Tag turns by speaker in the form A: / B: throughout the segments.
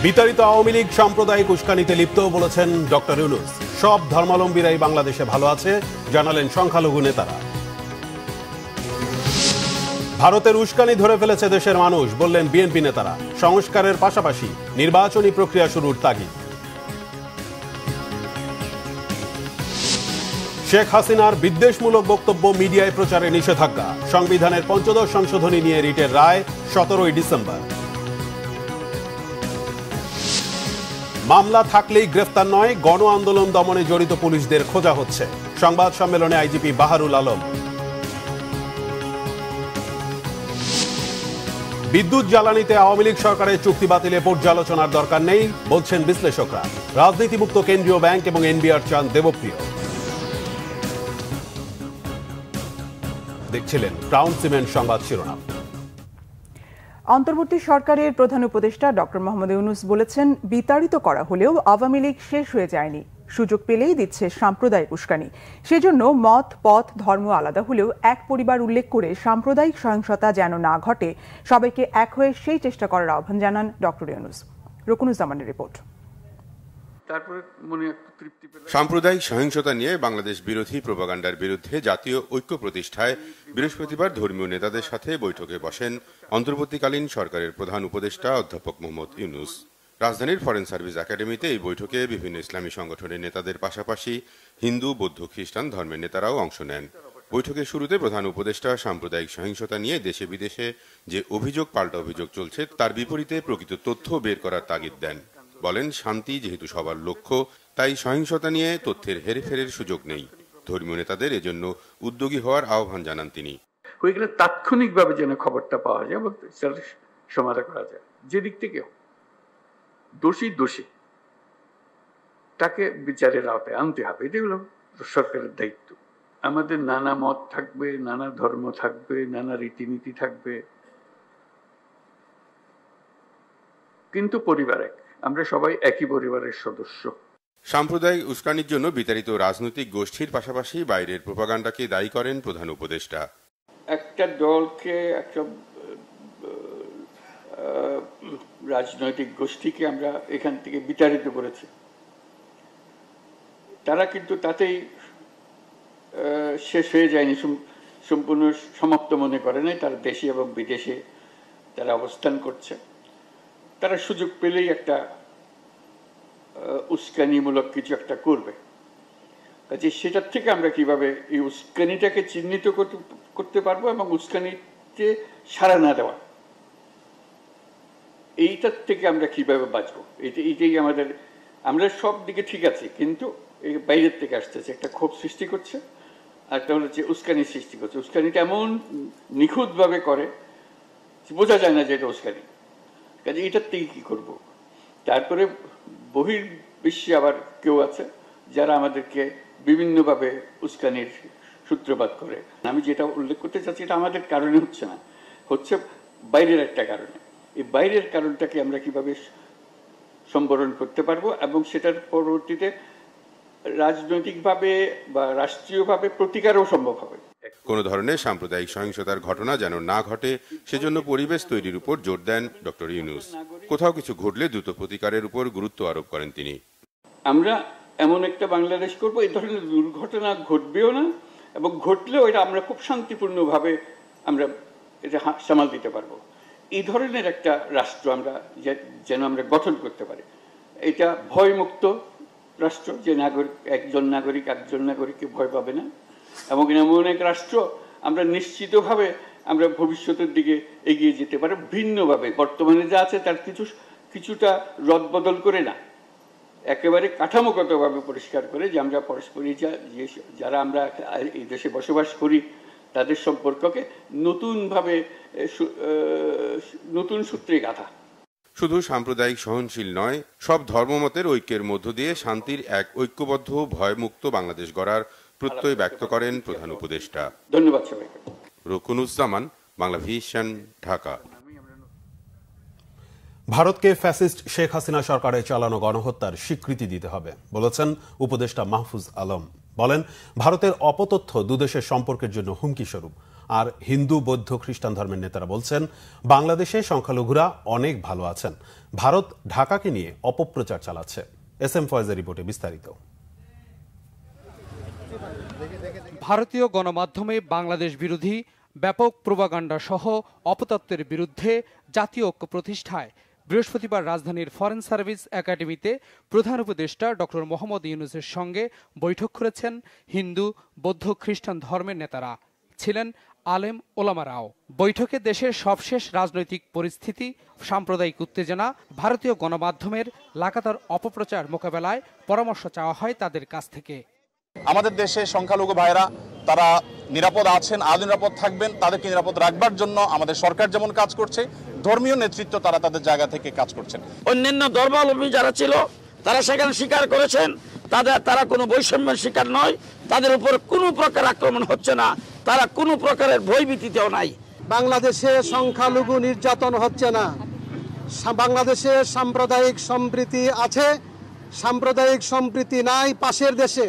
A: বিতাড়িত আওয়ামী লীগ সাম্প্রদায়িক উস্কানিতে লিপ্ত বলেছেন ডক্টর ইউনূস। সব ধর্মাবলম্বীরাই বাংলাদেশে ভালো আছে জানালেন সংখ্যালঘু নেতারা। ভারতের উস্কানি ধরে ফেলেছে দেশের মানুষ বললেন বিএনপি নেতারা। সংস্কারের পাশাপাশি নির্বাচনী প্রক্রিয়া শুরুর তাগিদ। শেখ হাসিনার বিদ্বেষমূলক বক্তব্য মিডিয়ায় প্রচারে নিষেধাজ্ঞা। সংবিধানের ৫ম সংশোধনী নিয়ে রিটের রায় ১৭ ডিসেম্বর। মামলা থাকলেই গ্রেফতার নয়, গণ আন্দোলন দমনে জড়িত পুলিশদের খোঁজা হচ্ছে। সংবাদ সম্মেলনে আইজিপি বাহারুল আলম। বিদ্যুৎ জ্বালানিতে আওয়ামী লীগ সরকারের চুক্তি বাতিলে পর্যালোচনার দরকার নেই বলছেন বিশ্লেষকরা। রাজনীতিমুক্ত কেন্দ্রীয় ব্যাংক এবং এনবিআর চান দেবপ্রিয়। দেখছিলেন ক্রাউন সিমেন্ট সংবাদ শিরোনাম।
B: অন্তর্বর্তী সরকারের প্রধান উপদেষ্টা ডক্টর মোহাম্মদ ইউনূস বলেছেন, বিতাড়িত করা হলেও আওয়ামী লীগ শেষ হয়ে যায়নি, সুযোগ পেলেই দিচ্ছে সাম্প্রদায়িক উস্কানি। সেজন্য মত, পথ, ধর্ম আলাদা হলেও এক পরিবার উল্লেখ করে সাম্প্রদায়িক সহিংসতা যেন না ঘটে, সবাইকে এক হয়ে সেই চেষ্টা করার আহ্বান জানান ডক্টর ইউনূস। রকুনুজ্জামানের রিপোর্ট।
C: সাম্প্রদায়িক সহিংসতা নিয়ে বাংলাদেশ বিরোধী প্রোপাগান্ডার বিরুদ্ধে জাতীয় ঐক্য প্রতিষ্ঠায় বৃহস্পতিবার ধর্মীয় নেতাদের সাথে বৈঠকে বসেন অন্তর্বর্তীকালীন সরকারের প্রধান উপদেষ্টা অধ্যাপক মোহাম্মদ ইউনূস। রাজধানীর ফরেন সার্ভিস একাডেমিতে এই বৈঠকে বিভিন্ন ইসলামী সংগঠনের নেতাদের পাশাপাশি হিন্দু, বৌদ্ধ, খ্রিস্টান ধর্মের নেতারাও অংশ নেন। বৈঠকের শুরুতে প্রধান উপদেষ্টা সাম্প্রদায়িক সহিংসতা নিয়ে দেশে বিদেশে যে অভিযোগ পাল্টা অভিযোগ চলছে তার বিপরীতে প্রকৃত তথ্য বের করার তাগিদ দেন। বলেন, শান্তি যেহেতু সবার লক্ষ্য, তাই সহিংসতা নিয়ে তথ্যের হেরফেরের সুযোগ নেই। ধর্মীয় নেতাদের এজন্য উদ্যোগী হওয়ার আহ্বান জানান তিনি।
D: হয়ে গেলে তাৎক্ষণিকভাবে যেন খবরটা পাওয়া যায় এবং সমাধান করা যায়। যে দিক থেকে দোষী তাকে বিচারের আওতায় আনতে হবে, এটা হলো সরকারের দায়িত্ব। আমাদের নানা মত থাকবে, নানা ধর্ম থাকবে, নানা রীতিনীতি থাকবে, কিন্তু পরিবার এক, আমরা সবাই একই পরিবারের সদস্য।
C: সাম্প্রদায়িক উস্কানির জন্য বিতাড়িত রাজনৈতিক গোষ্ঠীর পাশাপাশি বাইরের প্রোপাগান্ডাকে দায়ী করেন প্রধান উপদেষ্টা।
D: একটা দলকে, একটা রাজনৈতিক গোষ্ঠীকে আমরা এখান থেকে বিতাড়িত করেছি, তারা কিন্তু তাতেই শেষ হয়ে যায়নি, সম্পূর্ণ সমাপ্ত মনে করে নাই। তারা দেশে এবং বিদেশে তারা অবস্থান করছে। তারা সুযোগ পেলেই একটা উস্কানিমূলক কিছু একটা করবে। কাজে সেটার থেকে আমরা কিভাবে এই উস্কানিটাকে চিহ্নিত করতে পারবো এবং উস্কানিতে সাড়া না দেওয়া, এইটার থেকে আমরা কিভাবে বাঁচবো, এইটাই আমাদের। আমরা সব দিকে ঠিক আছি, কিন্তু এই বাইরের থেকে আসতেছে, একটা ক্ষোভ সৃষ্টি করছে, আর একটা হচ্ছে উস্কানি সৃষ্টি করছে। উস্কানিটা এমন নিখুঁতভাবে করে বোঝা যায় না যে এটা উস্কানি। কাজে এটার থেকে কি করবো? তারপরে বহির্বিশ্বে আবার কেউ আছে যারা আমাদেরকে বিভিন্নভাবে উস্কানির সূত্রপাত করে। আমি যেটা উল্লেখ করতে চাচ্ছি, এটা আমাদের কারণে হচ্ছে না, হচ্ছে বাইরের একটা কারণে। এই বাইরের কারণটাকে আমরা কিভাবে সম্বরণ করতে পারবো এবং সেটার পরবর্তীতে রাজনৈতিকভাবে বা রাষ্ট্রীয়ভাবে প্রতিকারও সম্ভব হবে।
C: কোনো ধরনের সাম্প্রদায়িক সহিংসতার ঘটনা যেন না ঘটে, সেজন্য পরিবেশ তৈরির উপর জোর দেন ডক্টর ইউনূস। কোথাও কিছু ঘটলে দ্রুত প্রতিকারের উপর গুরুত্ব আরোপ করেন তিনি।
D: আমরা এমন একটা বাংলাদেশ করব, এই ধরনের দুর্ঘটনা ঘটবেও না, এবং ঘটলেও এটা আমরা খুব শান্তিপূর্ণভাবে আমরা এটা সামাল দিতে পারবো। এই ধরনের একটা রাষ্ট্র আমরা যেন আমরা গঠন করতে পারি। এটা ভয়মুক্ত রাষ্ট্র, যে একজন নাগরিককে ভয় পাবে না, এবং এমন এক রাষ্ট্র আমরা নিশ্চিতভাবে আমরা ভবিষ্যতের দিকে এগিয়ে যেতে পারি ভিন্নভাবে। বর্তমানে যা আছে তার কিছুটা রদবদল করে না, একেবারে কাঠামোগতভাবে পরিষ্কার করে, যে আমরা পরস্পরই যারা আমরা এই দেশে বসবাস করি তাদের সম্পর্ককে নতুন সূত্রে গাঁথা।
C: শুধু সাম্প্রদায়িক সহনশীল নয়, সব ধর্মমতের ঐক্যের মধ্য দিয়ে শান্তির এক ঐক্যবদ্ধ ভয়মুক্ত বাংলাদেশ গড়ার প্রত্যয় ব্যক্ত করেন প্রধান উপদেষ্টা।
D: ধন্যবাদ সবাইকে।
C: রকুনুজ্জামান, বাংলা ভিশন, ঢাকা।
A: ভারতকে ফ্যাসিস্ট শেখ হাসিনা সরকারের চালানো গণহত্যার স্বীকৃতি দিতে হবে বলেছেন উপদেষ্টা মাহফুজ আলম। বলেন, ভারতের অপতথ্য দুদেশের সম্পর্কের জন্য হুমকি স্বরূপ। আর হিন্দু বৌদ্ধ খ্রিস্টান ধর্মের নেতারা বলছেন বাংলাদেশে সংখ্যালঘুরা অনেক ভালো আছেন, ভারত ঢাকাকে নিয়ে অপপ্রচার চালাচ্ছে। এস এম ফয়েজের রিপোর্টে বিস্তারিত।
E: ভারতীয় গণমাধ্যমে বাংলাদেশ বিরোধী ব্যাপক প্রোপাগান্ডা সহ অপতত্ত্বের বিরুদ্ধে জাতীয় ঐক্য প্রতিষ্ঠায় বৃহস্পতিবার রাজধানীর ফরেন সার্ভিস একাডেমিতে প্রধান উপদেষ্টা ডক্টর মোহাম্মদ ইউনূসের সঙ্গে বৈঠক করেছেন হিন্দু বৌদ্ধ খ্রিস্টান ধর্মের নেতারা, ছিলেন আলেম ওলামারাও। বৈঠকে দেশের সবশেষ রাজনৈতিক পরিস্থিতি, সাম্প্রদায়িক উত্তেজনা, ভারতীয় গণমাধ্যমের লাগাতার অপপ্রচার মোকাবেলায় পরামর্শ চাওয়া হয় তাদের কাছ থেকে।
F: আমাদের দেশে সংখ্যালঘু ভাইরা তারা নিরাপদ আছেন, আদৌ নিরাপদ থাকবেন, তাদেরকে নিরাপদ রাখবার জন্য আমাদের সরকার যেমন কাজ করছে, ধর্মীয় নেতৃত্ব তারা তাদের জায়গা থেকে কাজ করছেন।
G: অন্যান্য ধর্মাবলম্বী যারা ছিল তারা সেখানে স্বীকার করেছেন তারা কোনো বৈষম্যের শিকার নয়, তাদের উপর কোনো প্রকার আক্রমণ হচ্ছে না, তারা কোনো প্রকারের ভয়ভীতিতেও নাই।
H: বাংলাদেশে সংখ্যালঘু নির্যাতন হচ্ছে না, বাংলাদেশে সাম্প্রদায়িক সম্প্রীতি আছে, সাম্প্রদায়িক সম্প্রীতি নাই পাশের দেশে,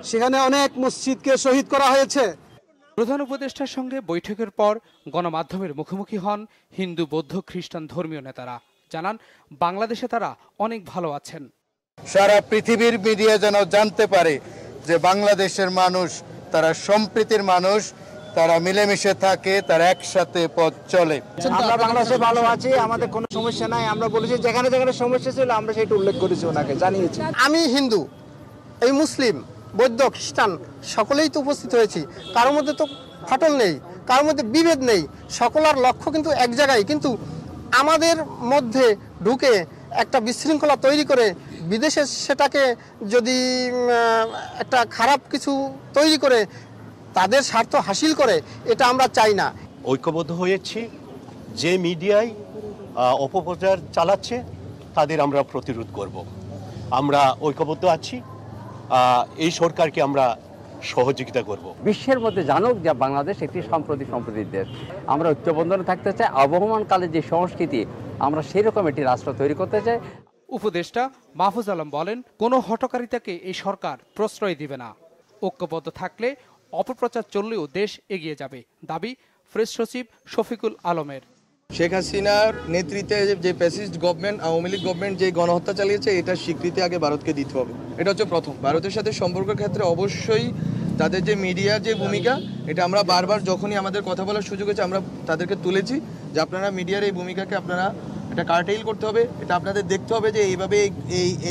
H: সেখানে অনেক মসজিদকে শহীদ করা হয়েছে।
E: প্রধান উপদেষ্টার সঙ্গে বৈঠকের পর গণমাধ্যমের মুখোমুখি হন হিন্দু বৌদ্ধ খ্রিস্টান ধর্মীয় নেতারা, জানান বাংলাদেশে তারা অনেক ভালো আছেন।
I: সারা পৃথিবীর মিডিয়া যেন জানতে পারে যে বাংলাদেশের মানুষ তারা সম্প্রীতির মানুষ, তারা মিলেমিশে থাকে, তারা একসাথে পথ চলে।
H: আমরা বাংলাদেশে ভালো আছি, আমাদের কোনো সমস্যা নাই। আমরা বলেছি যেখানে যেখানে সমস্যা ছিল আমরা সেটা উল্লেখ করেছি, ওনাকে জানিয়েছি। আমি হিন্দু, এই মুসলিম, বৌদ্ধ, খ্রিস্টান সকলেই তো উপস্থিত হয়েছি, কারোর মধ্যে তো ফাটল নেই, কারোর মধ্যে বিভেদ নেই, সকলের লক্ষ্য কিন্তু এক জায়গায়। কিন্তু আমাদের মধ্যে ঢুকে একটা বিশৃঙ্খলা তৈরি করে বিদেশে সেটাকে যদি একটা খারাপ কিছু তৈরি করে তাদের স্বার্থ হাসিল করে, এটা আমরা চাই না।
J: ঐক্যবদ্ধ হয়েছি, যে মিডিয়ায় অপপ্রচার চালাচ্ছে তাদের আমরা প্রতিরোধ করব। আমরা ঐক্যবদ্ধ আছি, এই সরকারকে আমরা সহযোগিতা করব।
K: বিশ্বের মধ্যে জানুক যে বাংলাদেশ একটি সম্প্রতির দেশ। আমরা ঐক্যবদ্ধনে থাকতে চাই, আবহমানকালে যে সংস্কৃতি আমরা সেরকম একটি রাষ্ট্র তৈরি করতে চাই।
E: উপদেষ্টা মাহফুজ আলম বলেন, কোনো হঠকারিতাকে এই সরকার প্রশ্রয় দিবে না। ঐক্যবদ্ধ থাকলে অপপ্রচার চললেও দেশ এগিয়ে যাবে, দাবি প্রেস সচিব শফিকুল আলমের।
I: শেখ হাসিনার নেতৃত্বে যে fascist government, Awami League government যে গণহত্যা চালিয়েছে, এটার স্বীকৃতি আগে ভারতকে দিতে হবে। এটা হচ্ছে প্রথম। ভারতের সাথে সম্পর্কের ক্ষেত্রে অবশ্যই তাদের যে মিডিয়ার যে ভূমিকা, এটা আমরা বারবার যখনই আমাদের কথা বলার সুযোগ হয়েছে আমরা তাদেরকে তুলেছি যে আপনারা মিডিয়ার এই ভূমিকাকে আপনারা এটা কার্টেইল করতে হবে। এটা আপনাদের দেখতে হবে যে এইভাবে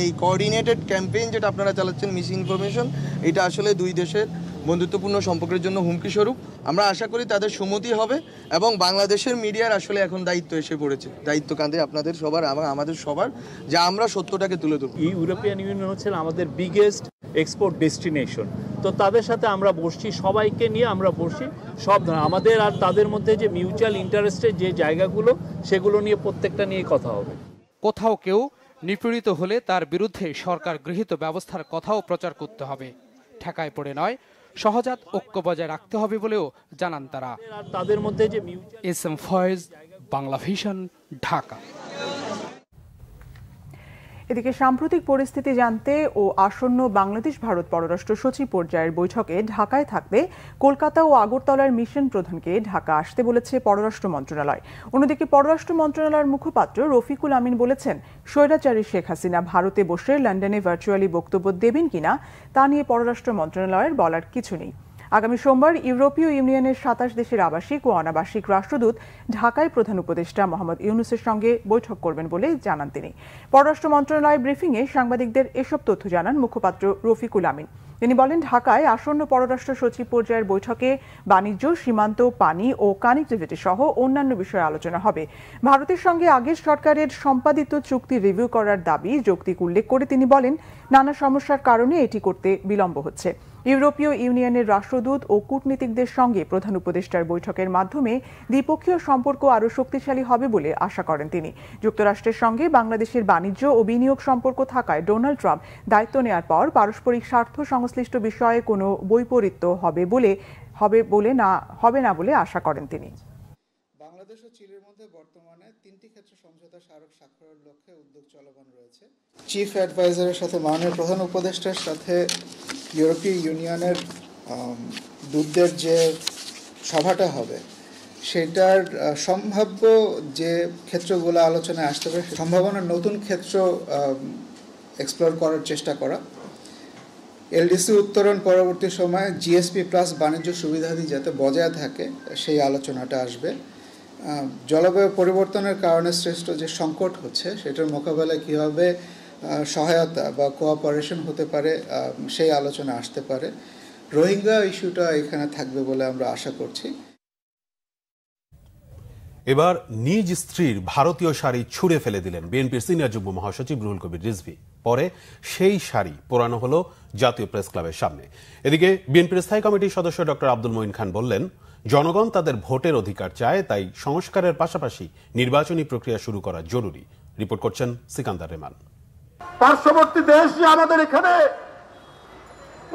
I: এই কোঅর্ডিনেটেড ক্যাম্পেইন যেটা আপনারা চালাচ্ছেন, মিস ইনফরমেশন, এটা আসলে দুই দেশের বন্ধুত্বপূর্ণ সম্পর্কের জন্য হুমকি স্বরূপ। আমরা আশা করি তাদের সম্মতি হবে এবং বাংলাদেশের মিডিয়ার আসলে এখন দায়িত্ব এসে পড়েছে, দায়িত্ব কাঁধে আপনাদের সবার এবং আমাদের সবার, যে আমরা সত্যটাকে তুলে ধরব।
L: ইউরোপিয়ান ইউনিয়ন হচ্ছে আমাদের বিগেস্ট এক্সপোর্ট ডেস্টিনেশন, তো তাদের সাথে আমরা বসছি, সবাইকে নিয়ে আমরা বসছি, সব আমাদের আর তাদের মধ্যে যে মিউচুয়াল ইন্টারেস্টের যে জায়গাগুলো সেগুলো নিয়ে প্রত্যেকটা নিয়ে কথা হবে।
E: কোথাও কেউ নিপীড়িত হলে তার বিরুদ্ধে সরকার গৃহীত ব্যবস্থার কথাও প্রচার করতে হবে, ঠেকায় পড়ে নয়, সহজাত ঐক্য বজায় রাখতে হবে বলেও জানান তারা।
L: তাদের মধ্যে যে
E: S M Foyez, Bangla vision, Dhaka.
B: এদিকে সাম্প্রতিক পরিস্থিতি জানতে ও আসন্ন বাংলাদেশ ভারত পররাষ্ট্র সচিব পর্যায়ের বৈঠকে ঢাকায় থাকতে কলকাতা ও আগরতলার মিশন প্রধানকে ঢাকা আসতে বলেছে পররাষ্ট্র মন্ত্রণালয়। অন্যদিকে পররাষ্ট্র মন্ত্রণালয়ের মুখপাত্র রফিকুল আমিন বলেছেন, স্বৈরাচারী শেখ হাসিনা ভারতে বসে লন্ডনে ভার্চুয়ালি বক্তব্য দেবেন কিনা তা নিয়ে পররাষ্ট্র মন্ত্রণালয়ের বলার কিছু নেই। আগামী সোমবার ইউরোপীয় ইউনিয়নের ২৭ দেশের আবাসিক ও অনাবাসিক রাষ্ট্রদূত ঢাকায় প্রধান উপদেষ্টা মোহাম্মদ ইউনূসের সঙ্গে বৈঠক করবেন বলে জানান তিনি। পররাষ্ট্র মন্ত্রণালয়ের ব্রিফিংয়ে সাংবাদিকদের এসব তথ্য জানান মুখপাত্র রফিকুল আমিন। তিনি বলেন, ঢাকায় আসন্ন পররাষ্ট্র সচিব পর্যায়ের বৈঠকে বাণিজ্য, সীমান্ত, পানি ও কানেক্টিভিটি সহ অন্যান্য বিষয়ে আলোচনা হবে। ভারতের সঙ্গে আগের সরকারের সম্পাদিত চুক্তি রিভিউ করার দাবি যৌক্তিক উল্লেখ করে তিনি বলেন, নানা সমস্যার কারণে এটি করতে বিলম্ব হচ্ছে। ইউরোপীয় ইউনিয়নের রাষ্ট্রদূত ও কূটনীতিকদের সঙ্গে প্রধান উপদেষ্টার বৈঠকের মাধ্যমে দ্বিপক্ষীয় সম্পর্ক আরও শক্তিশালী হবে বলে আশা করেন তিনি। যুক্তরাষ্ট্রের সঙ্গে বাংলাদেশের বাণিজ্য ও বিনিয়োগ সম্পর্ক থাকায় ডোনাল্ড ট্রাম্প দায়িত্ব নেওয়ার পর পারস্পরিক স্বার্থ সংশ্লিষ্ট বিষয়ে কোনো বৈপরীত্য হবে না বলে আশা করেন তিনি।
M: বাংলাদেশ ও চিলির মধ্যে বর্তমানে ৩টি ক্ষেত্রে সমঝোতা স্মারক স্বাক্ষরের লক্ষ্যে উদ্যোগ চলমান রয়েছে। চিফ অ্যাডভাইজারের সাথে মাননীয় প্রধান উপদেষ্টার সাথে ইউরোপীয় ইউনিয়নের দূতদের যে সভাটা হবে সেটার সম্ভাব্য যে ক্ষেত্রগুলো আলোচনায় আসতে পারে, সম্ভাবনার নতুন ক্ষেত্র এক্সপ্লোর করার চেষ্টা করা, এলডিসি উত্তরণ পরবর্তী সময়ে জিএসপি প্লাস বাণিজ্য সুবিধাদি যাতে বজায় থাকে সেই আলোচনাটা আসবে। জলবায়ু পরিবর্তনের কারণে সৃষ্ট যে সংকট হচ্ছে সেটার মোকাবেলায় কীভাবে সহায়তা বা কোঅপারেশন হতে পারে সেই আলোচনা আসতে পারে। রোহিঙ্গা ইস্যুটা এখানে থাকবে বলে আমরা আশা করছি।
A: এবার নিজ স্ত্রীর ভারতীয় শাড়ি ছুঁড়ে ফেলে দিলেন বিএনপির সিনিয়র যুগ্ম মহাসচিব রুহুল কবির রিজভী। পরে সেই শাড়ি পোড়ানো হলো জাতীয় প্রেস ক্লাবের সামনে। এদিকে বিএনপির স্থায়ী কমিটির সদস্য ডক্টর আব্দুল মঈন খান বললেন, জনগণ তাদের ভোটের অধিকার চায়, তাই সংস্কারের পাশাপাশি নির্বাচনী প্রক্রিয়া শুরু করা জরুরি। রিপোর্ট করছেন সিকান্দার রেমান।
N: পার্শ্ববর্তী দেশ যে আমাদের এখানে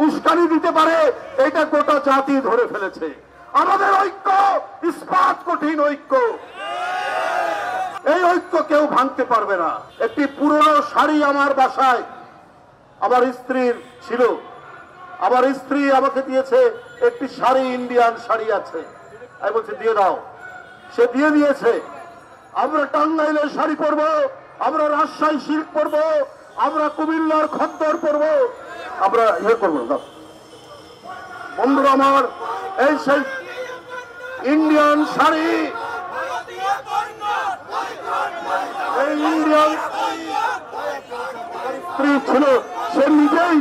N: উস্কানি দিতে পারে এটা গোটা জাতি ধরে ফেলেছে। আমাদের ঐক্য ইস্পাত কঠিন ঐক্য, এই ঐক্য কেউ ভাঙতে পারবে না। একটি পুরনো শাড়ি আমার বাসায় আমার স্ত্রীর ছিল, আমার স্ত্রী আমাকে দিয়েছে একটি শাড়ি, ইন্ডিয়ান শাড়ি আছে, আমি বলছি দিয়ে দাও, সে দিয়ে দিয়েছে। আমরা টাঙ্গাইলের শাড়ি পরবো, আমরা রাজশাহী সিল্ক পরবো, আমরা কুমিল্লার খদ্দর পরবো, আমরা ইয়ে করবো। বন্ধুরা আমার, এই সেই ইন্ডিয়ান শাড়ি, এই ইন্ডিয়ান স্ত্রী ছিল, সে নিজেই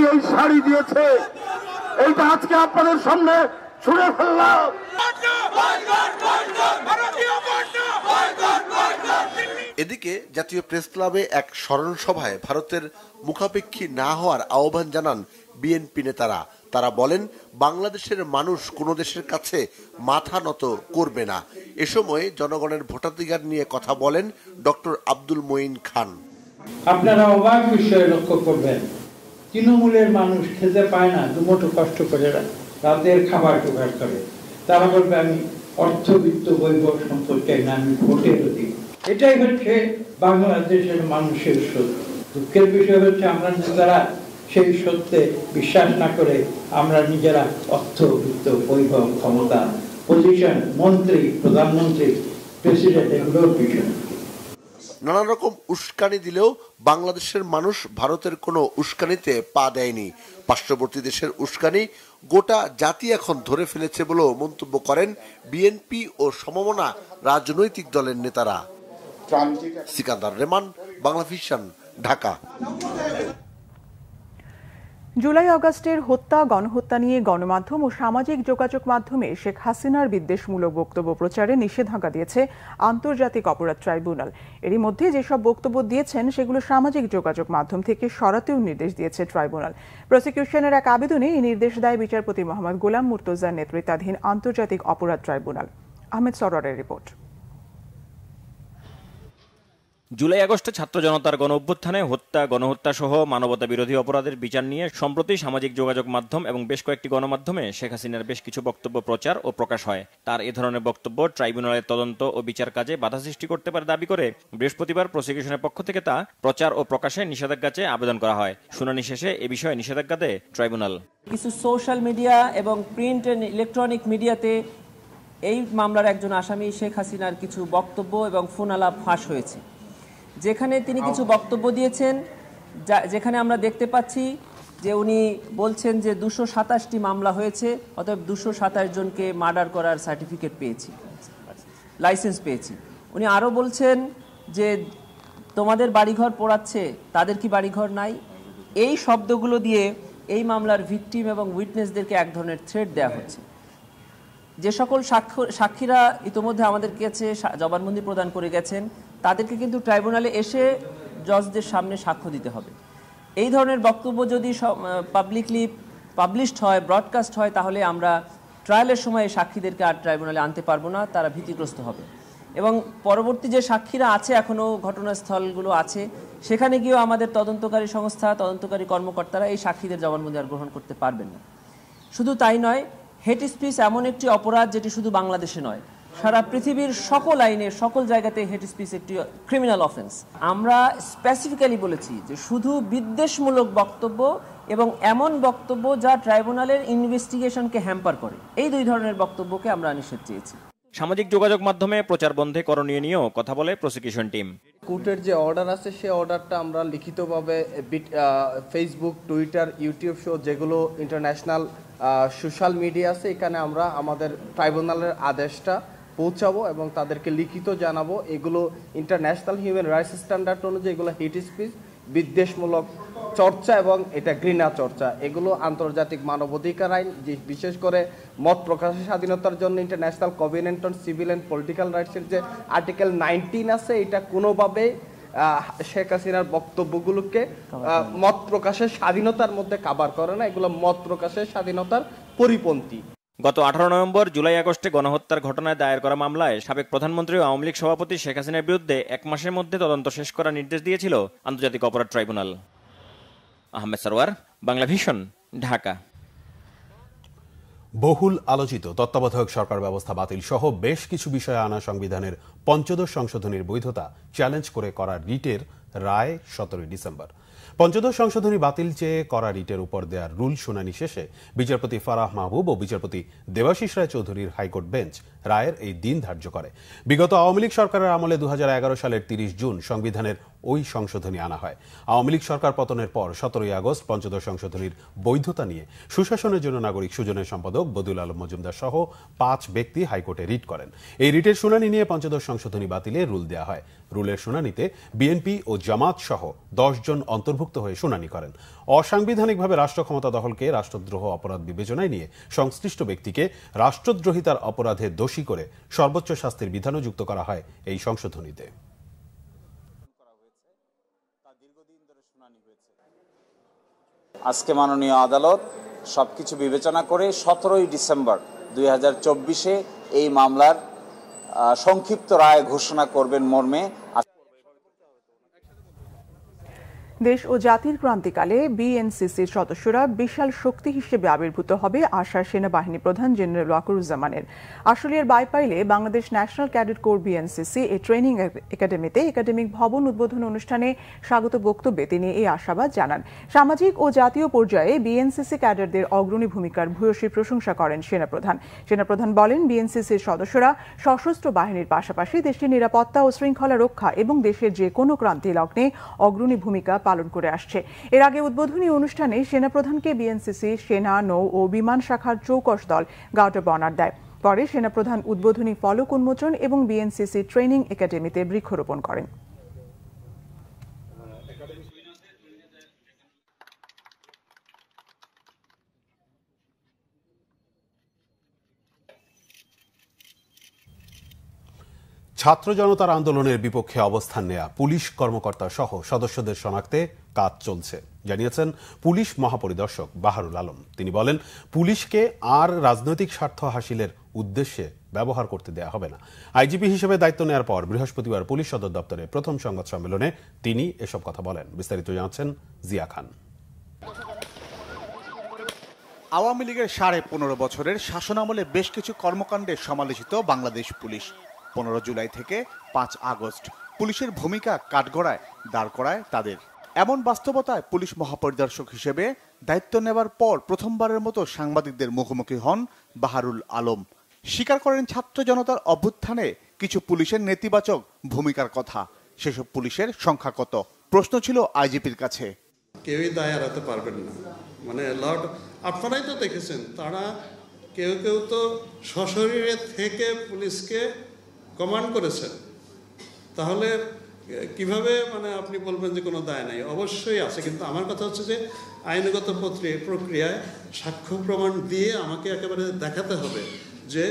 N: এই শাড়ি দিয়েছে। এইটা আজকে আপনাদের সামনে ছুঁড়ে ফেললাম।
O: এদিকে জাতীয় প্রেস ক্লাবে এক স্মরণ সভায় ভারতের মুখাপেক্ষী না হওয়ার আহ্বান জানান বিএনপি নেতারা। তারা বলেন, বাংলাদেশের মানুষ কোনো দেশের কাছে মাথা নত করবে না। এ সময় জনগণের ভোটাধিকার নিয়ে কথা বলেন ডক্টর আব্দুল মঈন খান।
P: আপনারা অবাক বিষয়ে লক্ষ্য করবেন, তৃণমূলের মানুষ খেতে পায় না, দুমুঠো কষ্ট করে রাতের খাবার জোগাড় করে। তারা বলবে আমি অর্থবিত্ত বৈভব সম্পদ চাই না, আমি ভোটের অধিকার। এটাই হচ্ছে বাংলাদেশের মানুষের সত্য। দুঃখের বিষয় হচ্ছে আমরা যারা সেই সত্যে বিশ্বাস না করে আমরা নিজেরা অর্থবিত্ত বৈভব, ক্ষমতা, পজিশন, মন্ত্রী, প্রধানমন্ত্রী, প্রেসিডেন্ট এগুলোর পিছনে
O: নানা রকম উস্কানি দিলেও বাংলাদেশের মানুষ ভারতের কোনো উস্কানিতে পা দেয়নি। পার্শ্ববর্তী দেশের উস্কানি গোটা জাতি এখন ধরে ফেলেছে বলেও মন্তব্য করেন বিএনপি ও সমমনা রাজনৈতিক দলের নেতারা। সিকান্দার রেমান, বাংলা ভিশন, ঢাকা।
B: জুলাই আগস্টের হত্যা, গণহত্যা নিয়ে গণমাধ্যম ও সামাজিক যোগাযোগ মাধ্যমে শেখ হাসিনার বিদ্বেষমূলক বক্তব্য প্রচারে নিষেধাজ্ঞা দিয়েছে আন্তর্জাতিক অপরাধ ট্রাইব্যুনাল। এরই মধ্যে যেসব বক্তব্য দিয়েছেন সেগুলো সামাজিক যোগাযোগ মাধ্যম থেকে সরাতেও নির্দেশ দিয়েছে ট্রাইব্যুনাল। প্রসিকিউশনের এক আবেদনে এই নির্দেশ দেয় বিচারপতি মোহাম্মদ গোলাম মুর্তজার নেতৃত্বাধীন আন্তর্জাতিক অপরাধ ট্রাইব্যুনাল। আহমেদ সরোয়ারের রিপোর্ট।
Q: জুলাই আগস্টে ছাত্র জনতার গণ অভ্যুত্থানে হত্যা, গণহত্যা সহ মানবতা বিরোধী অপরাধের বিচার নিয়ে সম্প্রতি সামাজিক যোগাযোগ মাধ্যম এবং বেশ কয়েকটি গণমাধ্যমে শেখ হাসিনার বেশ কিছু বক্তব্য প্রচার ও প্রকাশ হয়। তার এ ধরনের বক্তব্য ট্রাইব্যুনালের তদন্ত ও বিচার কাজে বাধা সৃষ্টি করতে পারে দাবি করে বৃহস্পতিবার প্রসিকিউশনের পক্ষ থেকে তা প্রচার ও প্রকাশে নিষেধাজ্ঞা চেয়ে আবেদন করা হয়। শুনানি শেষে এ বিষয়ে নিষেধাজ্ঞা দেয় ট্রাইব্যুনাল।
R: কিছু সোশ্যাল মিডিয়া এবং প্রিন্ট এন্ড ইলেকট্রনিক মিডিয়াতে এই মামলার একজন আসামি শেখ হাসিনার কিছু বক্তব্য এবং ফোন আলাপ ফাঁস হয়েছে, যেখানে তিনি কিছু বক্তব্য দিয়েছেন, যেখানে আমরা দেখতে পাচ্ছি যে উনি বলছেন যে 227টি মামলা হয়েছে, অতএব 227 জনকে মার্ডার করার সার্টিফিকেট পেয়েছি, লাইসেন্স পেয়েছি। উনি আরও বলছেন যে তোমাদের বাড়িঘর পোড়াচ্ছে, তাদের কি বাড়িঘর নাই? এই শব্দগুলো দিয়ে এই মামলার ভিকটিম এবং উইটনেসদেরকে এক ধরনের থ্রেট দেওয়া হচ্ছে। যে সকল সাক্ষীরা ইতোমধ্যে আমাদের কাছে জবানবন্দি প্রদান করে গেছেন, তাদেরকে কিন্তু ট্রাইব্যুনালে এসে জজদের সামনে সাক্ষ্য দিতে হবে। এই ধরনের বক্তব্য যদি পাবলিকলি পাবলিশড হয়, ব্রডকাস্ট হয়, তাহলে আমরা ট্রায়ালের সময় সাক্ষীদেরকে আর ট্রাইব্যুনালে আনতে পারবো না, তারা ভীতিগ্রস্ত হবে। এবং পরবর্তী যে সাক্ষীরা আছে, এখনও ঘটনাস্থলগুলো আছে, সেখানে গিয়েও আমাদের তদন্তকারী সংস্থা, তদন্তকারী কর্মকর্তারা এই সাক্ষীদের জবানবন্দি আর গ্রহণ করতে পারবেন না। শুধু তাই নয়, হেট স্পিচ এমন একটি অপরাধ যেটি শুধু বাংলাদেশে নয়, সারা পৃথিবীর সকল আইনে সকল জায়গাতে হেট স্পিচ একটি ক্রিমিনাল অফেন্স। আমরা স্পেসিফিক্যালি বলেছি যে শুধু বিদ্বেষমূলক বক্তব্য এবং এমন বক্তব্য যা ট্রাইব্যুনালের ইনভেস্টিগেশনকে হ্যাম্পার করে, এই দুই ধরনের বক্তব্যকে আমরা নিষেধ চেয়েছি।
Q: সামাজিক যোগাযোগ মাধ্যমে প্রচার বন্ধে করণীয় নিয়েও কথা বলে প্রসিকিউশন টিম।
I: কোর্টের যে অর্ডার আছে সেই অর্ডারটা আমরা লিখিতভাবে ফেসবুক, টুইটার, ইউটিউব শো যেগুলো ইন্টারন্যাশনাল সোশ্যাল মিডিয়া আছে এখানে আমরা আমাদের ট্রাইব্যুনালের আদেশটা পৌঁছাবো এবং তাদেরকে লিখিত জানাবো। এগুলো ইন্টারন্যাশনাল হিউম্যান রাইটস স্ট্যান্ডার্ড অনুযায়ী এগুলো হেট স্পিচ, বিদ্বেষমূলক চর্চা এবং এটা ঘৃণা চর্চা, এগুলো আন্তর্জাতিক মানবাধিকার আইন, বিশেষ করে মত প্রকাশের স্বাধীনতার জন্য international covenant on civil and political রাইটসের যে আর্টিকেল 19 আছে, এটা কোনোভাবে শেখ হাসিনার বক্তব্যগুলোকে মত প্রকাশের স্বাধীনতার মধ্যে কাভার করে না, এগুলো মত প্রকাশের স্বাধীনতার পরিপন্থী।
Q: গত 18 নভেম্বর, জুলাই আগস্টে গণহত্যার ঘটনায় দায়ের করা মামলায় সাবেক প্রধানমন্ত্রী ও আওয়ামী লীগ সভাপতি শেখ হাসিনার বিরুদ্ধে 1 মাসের মধ্যে তদন্ত শেষ করার নির্দেশ দিয়েছিল আন্তর্জাতিক অপরাধ ট্রাইব্যুনাল। আহমেদ সরওয়ার, বাংলা ভিশন, ঢাকা।
A: বহুল আলোচিত তত্ত্বাবধায়ক সরকার ব্যবস্থা বাতিল সহ বেশ কিছু বিষয়ে আনা সংবিধানের ৫ম সংশোধনীর বৈধতা চ্যালেঞ্জ করে করা রিটের রায় 17 ডিসেম্বর। ৫ম সংশোধনী বাতিল চেয়ে করা রিটের উপর দেওয়ার রুল শুনানি শেষে বিচারপতি ফারাহ মাহবুব ও বিচারপতি দেবাশিস রায় চৌধুরীর হাইকোর্ট বেঞ্চ রায়ের এই দিন ধার্য করে। বিগত আওয়ামী লীগ সরকারের আমলে 2011 সালের 30 জুন সংবিধানের ওই সংশোধনী আনা হয়। আওয়ামী লীগ সরকার পতনের পর 17 আগস্ট ৫ম সংশোধনীর বৈধতা নিয়ে সুশাসনের জন্য নাগরিক সুজনের সম্পাদক বদিউল আলম মজুমদার সহ 5 ব্যক্তি হাইকোর্টে রিট করেন। এই রিটের শুনানি নিয়ে ৫ম সংশোধনী বাতিলে রুল দেওয়া হয়। রুলের শুনানিতে বিএনপি ও জামাত সহ 10 জন অন্তর্ভুক্ত হয়ে শুনানি করেন। অসাংবিধানিকভাবে রাষ্ট্র ক্ষমতা দখলকে রাষ্ট্রদ্রোহ অপরাধ বিবেচনায় নিয়ে সংশ্লিষ্ট ব্যক্তিকে রাষ্ট্রদ্রোহিতার অপরাধে দোষী করে সর্বোচ্চ শাস্তির বিধানও যুক্ত করা হয় এই সংশোধনীতে।
S: আজকে মাননীয় আদালত সবকিছু বিবেচনা করে 17 ডিসেম্বর 2024 এই মামলার সংক্ষিপ্ত রায় ঘোষণা করবেন মর্মে
B: দেশ ও জাতির ক্রান্তিকালে বিএনসিসির সদস্যরা বিশাল শক্তি হিসেবে আবির্ভূত হবে আশা সেনাবাহিনী প্রধান জেনারেল ওয়াকারুজ্জামানের। আশুলিয়ার বাইপাইলে Bangladesh national cadet corps BNCC এ ট্রেনিং একাডেমিতে একাডেমিক ভবন উদ্বোধন অনুষ্ঠানে স্বাগত বক্তব্যে তিনি এই আশাবাদ জানান। সামাজিক ও জাতীয় পর্যায়ে বিএনসিসি ক্যাডারদের অগ্রণী ভূমিকার ভূয়সী প্রশংসা করেন সেনাপ্রধান। সেনাপ্রধান বলেন, বিএনসিসির সদস্যরা সশস্ত্র বাহিনীর পাশাপাশি দেশটির নিরাপত্তা ও শৃঙ্খলা রক্ষা এবং দেশের যে কোনো ক্রান্তি লগ্নে অগ্রণী ভূমিকা পালন করে আসছে। এর আগে উদ্বোধনী অনুষ্ঠানে সেনাপ্রধানকে বিএনসিসি সেনা, নৌ ও বিমান শাখার চৌকস দল গার্ড অব অনার দেয়। পরে সেনাপ্রধান উদ্বোধনী ফলক উন্মোচন এবং বিএনসিসি ট্রেনিং একাডেমিতে বৃক্ষরোপণ করেন।
A: ছাত্র জনতার আন্দোলনের বিপক্ষে অবস্থান নেয়া পুলিশ কর্মকর্তা সহ সদস্যদের শনাক্তে কাজ চলছে, জানিয়েছেন পুলিশ মহাপরিদর্শক বাহারুল আলম। তিনি বলেন, পুলিশকে আর রাজনৈতিক স্বার্থ হাসিলের উদ্দেশ্যে ব্যবহার করতে দেয়া হবে না। আইজিপি হিসেবে দায়িত্ব নেওয়ার পর বৃহস্পতিবার পুলিশ সদর দপ্তরে প্রথম সংবাদ সম্মেলনে তিনি এসব কথা বলেন। বিস্তারিত জানাচ্ছেন জিয়া খান।
T: আওয়ামী লীগের 15.5 বছরের শাসনামলে বেশ কিছু কর্মকাণ্ডে সমালোচিত বাংলাদেশ পুলিশ। 15 জুলাই থেকে 5 আগস্ট পুলিশের ভূমিকা কাঠগড়ায় দাঁড় করায় তাদের। এমন বাস্তবতায় পুলিশ মহাপরিদর্শক হিসেবে দায়িত্ব নেওয়ার পর প্রথমবারের মতো সাংবাদিকদের মুখোমুখি হন বাহারুল আলম। স্বীকার করেন ছাত্র জনতার অভ্যুত্থানে কিছু পুলিশের নেতিবাচক ভূমিকার কথা। সেসব পুলিশের সংখ্যা কত? প্রশ্ন ছিল আইজিপির কাছে।
U: কেউই দায় এড়াতে পারবেন না, মানে আপনারাই তো দেখেছেন, তারা কেউ কেউ তো সশরীরে থেকে পুলিশকে কমান্ড করেছেন। তাহলে কিভাবে মানে আপনি বলবেন যে কোনো দায় নাই? অবশ্যই আছে, কিন্তু আমার কথা হচ্ছে যে আইনগত প্রক্রিয়ায় সাক্ষ্য প্রমাণ দিয়ে আমাকে একেবারে দেখাতে হবে যে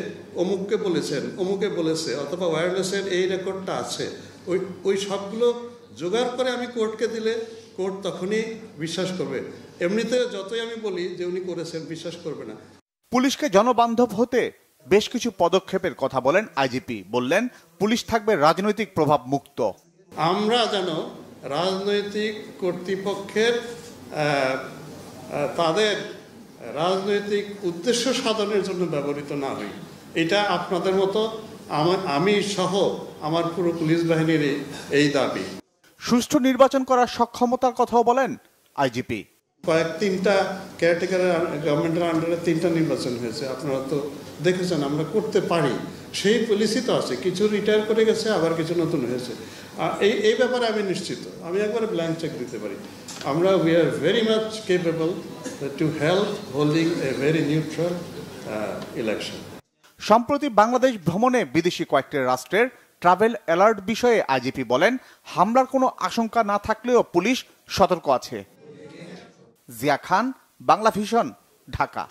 U: অমুককে বলেছেন, অমুকে বলেছে, অথবা ওয়্যারলেসের এই রেকর্ডটা আছে। ওই সবগুলো জোগাড় করে আমি কোর্টকে দিলে কোর্ট তখনই বিশ্বাস করবে। এমনিতে যতই আমি বলি যে উনি করেছেন, বিশ্বাস করবে না।
T: পুলিশকে জনবান্ধব হতে বেশ কিছু পদক্ষেপের কথা বলেন আইজিপি। বললেন, পুলিশ থাকবে রাজনৈতিক প্রভাব মুক্ত।
U: আমরা যেন রাজনৈতিক কর্তৃপক্ষের তাদের রাজনৈতিক উদ্দেশ্য সাধনের জন্য ব্যবহৃত না হই, এটা আপনাদের মতো আমি সহ আমার পুরো পুলিশ বাহিনীর এই দাবি।
T: সুষ্ঠু নির্বাচন করার সক্ষমতার কথাও বলেন আইজিপি।
U: তিনটা কেয়ারটেকার গভর্নমেন্টের আন্ডারে 3টা নির্বাচন হয়েছে, আপনারা তো দেখেছেন আমরা করতে পারি, সেই পলিসি তো আছে। কিছু রিটায়ার করে গেছে, আবার কিছু নতুন হয়েছে। এই ব্যাপারে আমি নিশ্চিত, আমি একবারে ব্ল্যাঙ্ক চেক দিতে পারি। আমরা we are very much capable to help holding a very neutral election.
T: সম্প্রতি বাংলাদেশ ভ্রমণে বিদেশি কয়েকটি রাষ্ট্রের ট্রাভেল অ্যালার্ট বিষয়ে আইজিপি বলেন, হামলার কোনো আশঙ্কা না থাকলেও পুলিশ সতর্ক আছে। জিয়া খান, বাংলা ভিশন, ঢাকা।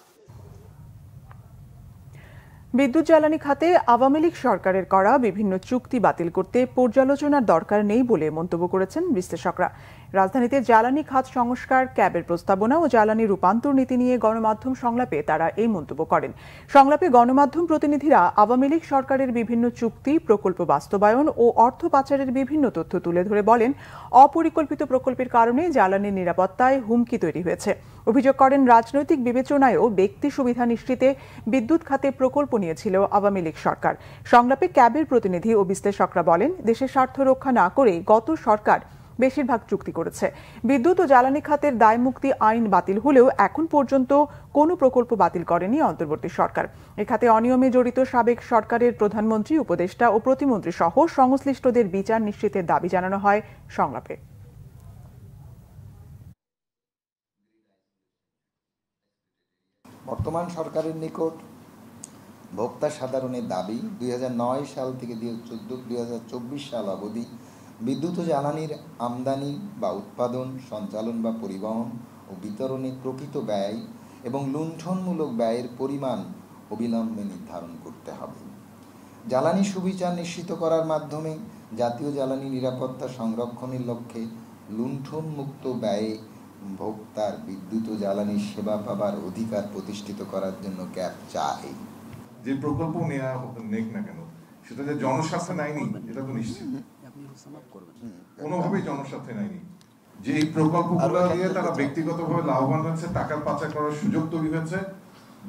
B: বিদ্যুৎ জ্বালানি খাতে আওয়ামী লীগ সরকারের করা বিভিন্ন চুক্তি বাতিল করতে পর্যালোচনার দরকার নেই বলে মন্তব্য করেছেন বিশ্লেষকরা। রাজধানীতে জ্বালানি খাত সংস্কার, ক্যাবের প্রস্তাবনা ও জ্বালানি রূপান্তর নীতি নিয়ে গণমাধ্যম সংলাপে তারা এই মন্তব্য করেন। সংলাপে গণমাধ্যম প্রতিনিধিরা আওয়ামী লীগ সরকারের বিভিন্ন চুক্তি, প্রকল্প বাস্তবায়ন ও অর্থ পাচারের বিভিন্ন তথ্য তুলে ধরে বলেন, অপরিকল্পিত প্রকল্পের কারণে জ্বালানির নিরাপত্তায় হুমকি তৈরি হয়েছে। অভিযোগ করেন, রাজনৈতিক বিবেচনায়ও ব্যক্তি সুবিধা নিশ্চিতে বিদ্যুৎ খাতে প্রকল্প নিয়েছিল আওয়ামী লীগ সরকার। সংলাপে ক্যাবের প্রতিনিধি ও বিশ্লেষকরা বলেন, দেশের স্বার্থ রক্ষা না করে গত সরকার বেশিরভাগ চুক্তি করেছে। বিদ্যুৎ ও জ্বালানি খাতের দায়মুক্তি আইন বাতিল হলেও এখন পর্যন্ত কোনো প্রকল্প বাতিল করেনি অন্তর্বর্তী সরকার। এ খাতে অনিয়মে জড়িত সাবেক সরকারের প্রধানমন্ত্রী, উপদেষ্টা ও প্রতিমন্ত্রী সহ সংশ্লিষ্টদের বিচার নিশ্চিতের দাবি জানানো হয় সংলাপে।
D: বর্তমান সরকারের নিকট ভোক্তা সাধারণের দাবি 2009 সাল থেকে 2024 সাল অবধি বিদ্যুৎ ও জ্বালানির আমদানি বা উৎপাদন, সঞ্চালন বা পরিবহন ও বিতরণে প্রকৃত ব্যয় এবং লুণ্ঠনমূলক ব্যয়ের পরিমাণ অবিলম্বে নির্ধারণ করতে হবে। জ্বালানি সুবিচার নিশ্চিত করার মাধ্যমে জাতীয় জ্বালানি নিরাপত্তা সংরক্ষণের লক্ষ্যে লুণ্ঠনমুক্ত ব্যয়ে ভোক্তার বিদ্যুৎ ও জ্বালানি সেবা পাবার অধিকার প্রতিষ্ঠিত করার জন্য ক্যাব চাই।
V: যে প্রকল্প নেক না কেন, সেটা যে জনস্বার্থে নেয়নি এটা তো নিশ্চিত, কোনোভাবেই জনস্বার্থে নেয়নি। যে এই প্রকল্পগুলো দিয়ে তারা ব্যক্তিগতভাবে লাভবান হচ্ছে, টাকার পাচার করার সুযোগ তৈরি হয়েছে,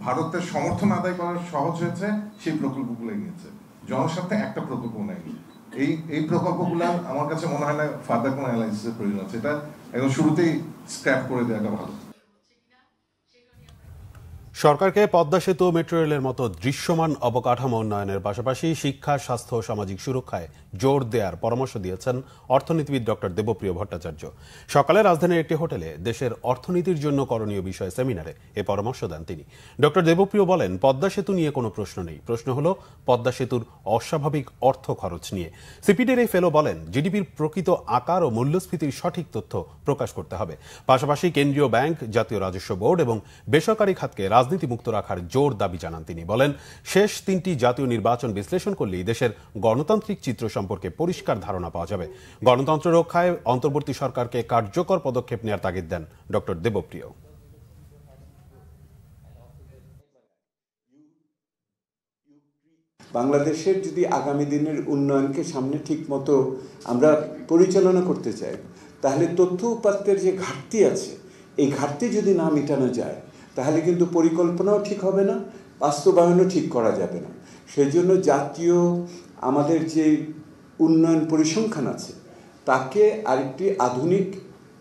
V: ভারতের সমর্থন আদায় করার সহজ হয়েছে, সেই প্রকল্পগুলোই নিয়েছে। জনস্বার্থে একটা প্রকল্প নেয়নি। এই প্রকল্পগুলো আমার কাছে মনে হয় না ফার্দার কোনো অ্যানালাইসিসের প্রয়োজন আছে, এটা একদম শুরুতেই স্ক্র্যাপ করে দেওয়াটা ভালো।
A: সরকারকে পদ্মা সেতু, মেট্রো রেলের মতো দৃশ্যমান অবকাঠামো উন্নয়নের পাশাপাশি শিক্ষা, স্বাস্থ্য ও সামাজিক সুরক্ষায় জোর দেওয়ার পরামর্শ দিয়েছেন অর্থনীতিবিদ ডক্টর দেবপ্রিয় ভট্টাচার্য। সকালে রাজধানীর একটি হোটেলে দেশের অর্থনীতির জন্য করণীয় বিষয়ে সেমিনারে এ পরামর্শ দেন তিনি। ডক্টর দেবপ্রিয় বলেন, পদ্মা সেতু নিয়ে কোনো প্রশ্ন নেই, প্রশ্ন হলো পদ্মা সেতুর অস্বাভাবিক অর্থ খরচ নিয়ে। সিপিডির এই ফেলো বলেন, জিডিপির প্রকৃত আকার ও মূল্যস্ফীতির সঠিক তথ্য প্রকাশ করতে হবে। পাশাপাশি কেন্দ্রীয় ব্যাংক, জাতীয় রাজস্ব বোর্ড এবং বেসরকারি খাতকে রাজনীতিমুক্ত রাখার জোর দাবি জানান তিনি। বলেন, শেষ 3টি জাতীয় নির্বাচন বিশ্লেষণ করলেই দেশের গণতান্ত্রিক চিত্র সম্পর্কে পরিষ্কার ধারণা পাওয়া যাবে। গণতন্ত্র রক্ষায় অন্তর্বর্তী সরকারকে কার্যকর পদক্ষেপ নেওয়ার তাগিদ দেন ডক্টর দেবপ্রিয়।
W: বাংলাদেশের যদি আগামী দিনের উন্নয়নকে সামনে ঠিক মতো আমরা পরিচালনা করতে চাই, তাহলে তথ্য উপাত্তের যে ঘাটতি আছে, এই ঘাটতি যদি না মেটানো যায়, তাহলে কিন্তু পরিকল্পনাও ঠিক হবে না, বাস্তবায়নও ঠিক করা যাবে না। সেই জন্য জাতীয় আমাদের যে উন্নয়ন পরিসংখ্যান আছে, তাকে আরেকটি আধুনিক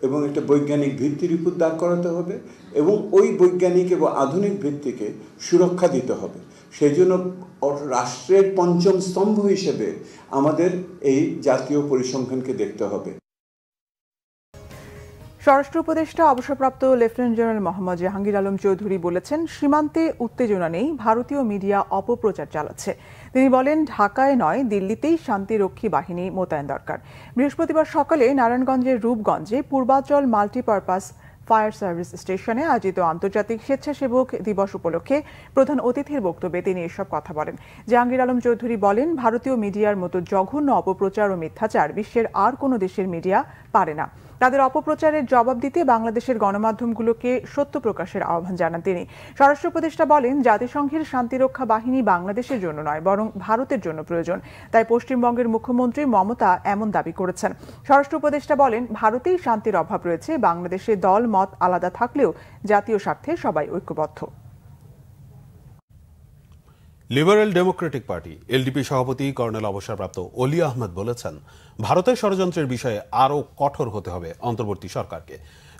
W: এবং একটা বৈজ্ঞানিক ভিত্তির উপর দাঁড় করাতে হবে এবং ওই বৈজ্ঞানিক এবং আধুনিক ভিত্তিকে সুরক্ষা দিতে হবে। সেই জন্য রাষ্ট্রের পঞ্চম স্তম্ভ হিসেবে আমাদের এই জাতীয় পরিসংখ্যানকে দেখতে হবে।
B: স্বরাষ্ট্র উপদেষ্টা অবসরপ্রাপ্ত লেফটেন্যান্ট জেনারেল মোহাম্মদ জাহাঙ্গীর আলম চৌধুরী বলেছেন, সীমান্তে উত্তেজনা নেই, ভারতীয় মিডিয়া অপপ্রচার চালাচ্ছে। তিনি বলেন, ঢাকায় নয়, দিল্লিতেই শান্তিরক্ষী বাহিনী মোতায়েন দরকার। বৃহস্পতিবার সকালে নারায়ণগঞ্জের রূপগঞ্জে পূর্বাচল মাল্টিপারপাস ফায়ার সার্ভিস স্টেশনে আয়োজিত আন্তর্জাতিক স্বেচ্ছাসেবক দিবস উপলক্ষে প্রধান অতিথির বক্তব্যে তিনি এসব কথা বলেন। জাহাঙ্গীর আলম চৌধুরী বলেন, ভারতীয় মিডিয়ার মতো জঘন্য অপপ্রচার ও মিথ্যাচার বিশ্বের আর কোনো দেশের মিডিয়া পারে না। তাদের অপপ্রচারের জবাব দিতে বাংলাদেশের গণমাধ্যমগুলোকে সত্য প্রকাশের আহ্বান জানান তিনি। স্বরাষ্ট্র উপদেষ্টা বলেন, জাতিসংঘের শান্তিরক্ষা বাহিনী বাংলাদেশের জন্য নয়, বরং ভারতের জন্য প্রয়োজন। তাই পশ্চিমবঙ্গের মুখ্যমন্ত্রী মমতা এমন দাবি করেছেন। স্বরাষ্ট্র উপদেষ্টা বলেন, ভারতেই শান্তির অভাব রয়েছে, বাংলাদেশে দল মত আলাদা থাকলেও জাতীয় স্বার্থে সবাই ঐক্যবদ্ধ।
A: লিবারেল ডেমোক্রেটিক পার্টি এলডিপি সভাপতি কর্নেল অবসরপ্রাপ্ত অলি আহমেদ বলেছেন, ভারতের ষড়যন্ত্রের বিষয়ে আরও কঠোর হতে হবে অন্তর্বর্তী সরকারকে।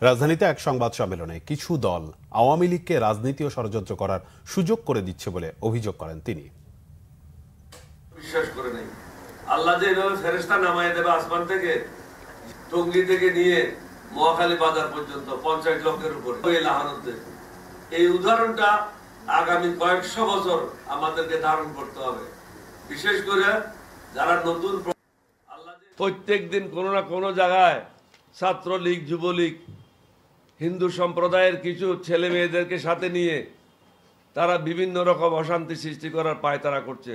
A: রাজধানীতে এক সংবাদ সম্মেলনে কিছু দল আওয়ামী লীগকে রাজনীতি ও ষড়যন্ত্র করার সুযোগ করে দিচ্ছে বলে অভিযোগ করেন তিনি।
C: বিশ্বাস করে নেই আল্লাহ যে এভাবে ফেরেশতা নামায় দেবে আসমান থেকে, টঙ্গী থেকে নিয়ে মহাখালী বাজার পর্যন্ত 50 লক্ষের উপরে এই উদাহরণটা আগামী কয়েকশো বছর আমাদেরকে ধারণ করতে হবে। বিশেষ করে যারা নতুন প্রত্যেক দিন কোনো না কোনো জায়গায় ছাত্রলীগ, যুবলীগ, হিন্দু সম্প্রদায়ের কিছু ছেলে মেয়েদেরকে সাথে নিয়ে তারা বিভিন্ন রকম অশান্তি সৃষ্টি করার পায়তারা করছে।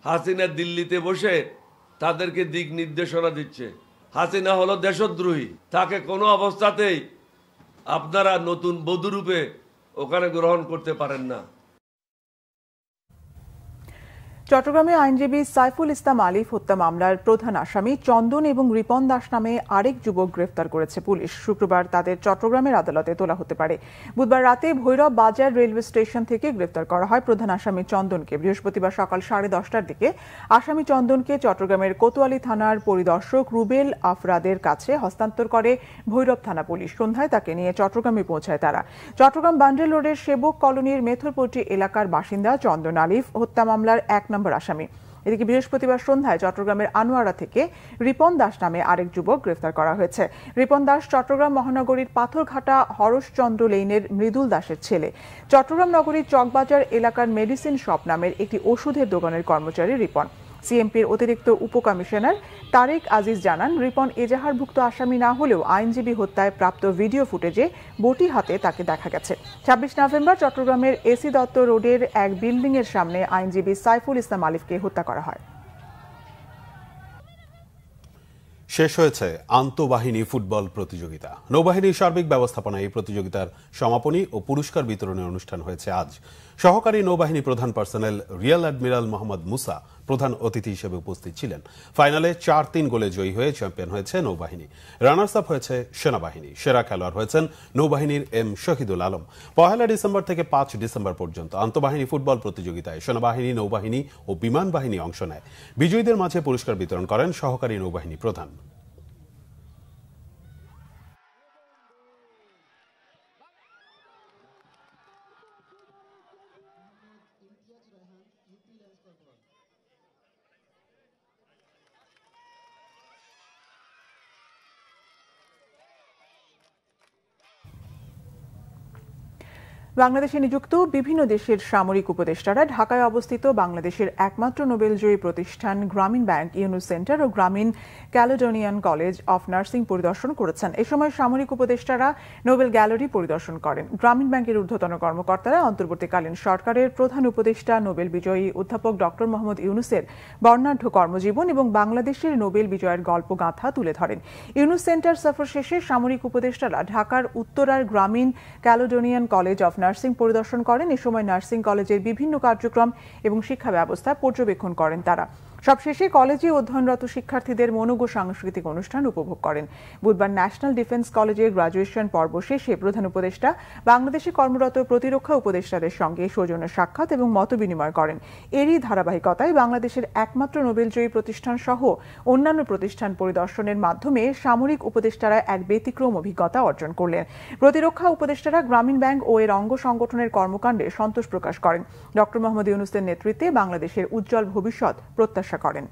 C: হাসিনা দিল্লিতে বসে তাদেরকে দিক নির্দেশনা দিচ্ছে। হাসিনা হলো দেশদ্রোহী, তাকে কোনো অবস্থাতেই আপনারা নতুন বধূরূপে ওখানে গ্রহণ করতে পারেন না।
B: চট্টগ্রামে আইনজীবী সাইফুল ইসলাম আলিফ হত্যা মামলার প্রধান আসামি চন্দন এবং রিপন দাস নামে আরেক যুবক গ্রেফতার করেছে পুলিশ। শুক্রবার তাদের চট্টগ্রামের আদালতে তোলা হতে পারে। বুধবার রাতে ভৈরব বাজার রেলওয়ে স্টেশন থেকে গ্রেফতার করা হয় প্রধান আসামি চন্দনকে। বৃহস্পতিবার সকাল 10:30টার দিকে আসামি চন্দনকে চট্টগ্রামের কোতোয়ালি থানার পরিদর্শক রুবেল আফরাদের কাছে হস্তান্তর করে ভৈরব থানা পুলিশ। সন্ধ্যায় তাকে নিয়ে চট্টগ্রামে পৌঁছায় তারা। চট্টগ্রাম বান্ডেল রোডের সেবক কলোনির মেথরপট্টি এলাকার বাসিন্দা চন্দন আলিফ হত্যা মামলার 1 নম্বর আসামি। এদিকে বৃহস্পতিবার সন্ধ্যায় চট্টগ্রামের আনোয়ারা থেকে রিপন দাস নামে আরেক যুবক গ্রেফতার করা হয়েছে। রিপন দাস চট্টগ্রাম মহানগরীর পাথরঘাটা হরশচন্দ্র লেনের মৃদুল দাসের ছেলে। চট্টগ্রাম নগরীর চকবাজার এলাকার মেডিসিন শপ নামের একটি ওষুধের দোকানের কর্মচারী রিপন। সিএমপির অতিরিক্ত উপকমিশনার তারেক আজিজ জানান, রিপন এজাহারভুক্ত আসামি না হলেও আইনজীবী হত্যায় প্রাপ্ত ভিডিও ফুটেজে বটি হাতে তাকে দেখা গেছে। 26 নভেম্বর চট্টগ্রামের এসি দত্ত রোডের এক বিল্ডিং এর সামনে আইনজীবী সাইফুল ইসলাম আলিফকে হত্যা করা হয়।
A: শেষ হয়েছে আন্তঃবাহিনী ফুটবল প্রতিযোগিতা। নৌবাহিনীর সার্বিক ব্যবস্থাপনায় এই প্রতিযোগিতার সমাপনী ও পুরস্কার বিতরণের অনুষ্ঠান হয়েছে আজ। সহকারী নৌবাহিনী প্রধান personnel Real admiral Mohammad Musa প্রধান অতিথি হিসেবে উপস্থিত ছিলেন। ফাইনালে 4-3 গোলে জয়ী হয়ে চ্যাম্পিয়ন হয়েছে নৌবাহিনী। রানার্স আপ হয়েছে সেনাবাহিনী। সেরা খেলোয়াড় হয়েছেন নৌবাহিনীর এম শহীদুল আলম। 1 ডিসেম্বর থেকে 5 ডিসেম্বর পর্যন্ত আন্তঃবাহিনী ফুটবল প্রতিযোগিতায় সেনাবাহিনী, নৌবাহিনী ও বিমান বাহিনী অংশ নেয়। বিজয়ীদের মাঝে পুরস্কার বিতরণ করেন সহকারী নৌবাহিনী প্রধান।
B: বাংলাদেশে নিযুক্ত বিভিন্ন দেশের সামরিক উপদেষ্টারা ঢাকায় অবস্থিত বাংলাদেশের একমাত্র নোবেলজয়ী প্রতিষ্ঠান গ্রামীণ ব্যাংক, ইউনুস সেন্টার ও গ্রামীণ ক্যালেডোনিয়ান কলেজ অফ নার্সিং পরিদর্শন করেছেন। এ সময় সামরিক উপদেষ্টারা নোবেল গ্যালারি পরিদর্শন করেন। গ্রামীণ ব্যাংকের ঊর্ধ্বতন কর্মকর্তারা অন্তর্বর্তীকালীন সরকারের প্রধান উপদেষ্টা নোবেল বিজয়ী অধ্যাপক ডক্টর মোহাম্মদ ইউনুসের বর্ণাঢ্য কর্মজীবন এবং বাংলাদেশের নোবেল বিজয়ের গল্পগাথা তুলে ধরেন। ইউনুস সেন্টার সফর শেষে সামরিক উপদেষ্টারা ঢাকার উত্তরার গ্রামীণ ক্যালেডোনিয়ান কলেজ অফ নার্সিং পরিদর্শন করেন। এ সময় নার্সিং কলেজের বিভিন্ন কার্যক্রম এবং শিক্ষা ব্যবস্থা পর্যবেক্ষণ করেন তারা। সবশেষে কলেজে অধ্যয়নরত শিক্ষার্থীদের মনোজ্ঞ সাংস্কৃতিক অনুষ্ঠান উপভোগ করেন। বুধবার ন্যাশনাল ডিফেন্স কলেজের গ্রাজুয়েশন পর্ব শেষে প্রধান উপদেষ্টা বাংলাদেশে কর্মরত প্রতিরক্ষা উপদেষ্টাদের সঙ্গে সৌজন্য সাক্ষাৎ এবং মতবিনিময় করেন। এরই ধারাবাহিকতায় বাংলাদেশের একমাত্র নোবেলজয়ী প্রতিষ্ঠান সহ অন্যান্য প্রতিষ্ঠান পরিদর্শনের মাধ্যমে সামরিক উপদেষ্টারা এক ব্যতিক্রম অভিজ্ঞতা অর্জন করলেন। প্রতিরক্ষা উপদেষ্টারা গ্রামীণ ব্যাংক ও এর অঙ্গ সংগঠনের কর্মকাণ্ডে সন্তোষ প্রকাশ করেন। ডক্টর মোহাম্মদ ইউনুসের নেতৃত্বে বাংলাদেশের উজ্জ্বল ভবিষ্যৎ প্রত্যাশা করেন।